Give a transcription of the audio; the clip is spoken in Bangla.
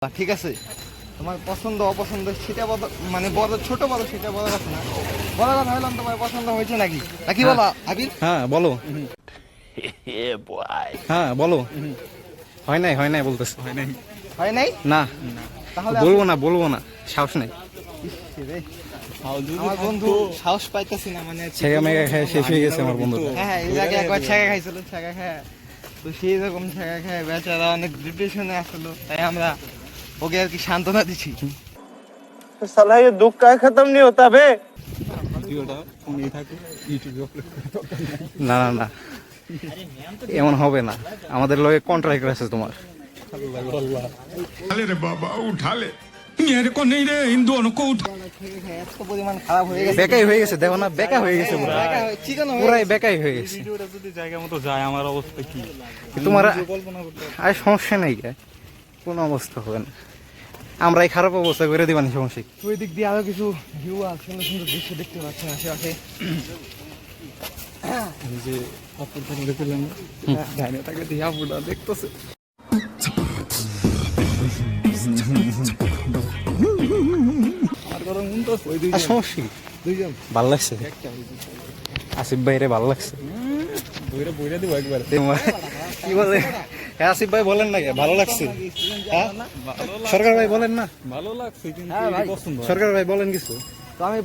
ঠিক আছে, তোমার পছন্দ অপছন্দ সেটা মানে বড় ছোট বড় সেটা বড় কথা না, বড় কথা হইলাম তোমার পছন্দ হয়েছে নাকি নাকি বলো আবির? হ্যাঁ বলো। হ্যাঁ বলো। হয় নাই বলতেছে। হয় নাই না তাহলে বলবো না, সাহস নাই। আমার বন্ধু সাহস পাইতেছি না, মানে ছেগা মেগা খেয়ে শেষ হয়ে গেছে আমার বন্ধু। হ্যাঁ এর আগে একবার ছেঁকা খাইছিল, ছেঁকা খায় তো সেই রকম ছেঁকা খায় বেচারা অনেক ডিপ্রেশনে আসলো, তাই আমরা ওকে আর কি সান্ত্বনা দিচ্ছি। साला ये दुख का खत्म नहीं होता बे। না না না, এমন হবে না, আমাদের লগে কন্ট্রাক্ট আছে তোমার। रे बाबा उठा ले मेरे को नहीं रे इन दोनों को उठा। এত পরিমাণ খারাপ হয়ে গেছে, বেকাই হয়ে গেছে, দেখো না বেকা হয়ে গেছে পুরো, চিকন হয়ে পুরাই বেকাই হয়ে গেছে। ভিডিওটা যদি জায়গা মতো যায় আমার অবস্থা কি? তোমার আর সমস্যা নেই, কোনো অবস্থা হবে না, আমরা এই খারাপ অবস্থা করে দিবানি সমস্যা কি? ওই দিক দিয়ে আরো কিছু ভিউ আর সুন্দর সুন্দর দৃশ্য দেখতে পাচ্ছেন আশেপাশে। যে আপুরটা দেখলাম ডাইনে তাকে দিয়ে আপুরটা দেখতেছে। আর গরম মন তো ওই দুই আর সমস্যা কি? দুইজন ভাল লাগছে আসিফ ভাইরে, ভাল লাগছে। বইরা বইরা দিব একবার। কি বলে হ্যাঁ আসিফ ভাই বলেন না, ভালো লাগছে? হ্যাঁ সরকার ভাই বলেন না, ভালো লাগছে কিন্তু হ্যাঁ ভাই। পছন্দ। সরকার ভাই বলেন কিছু। তো আমি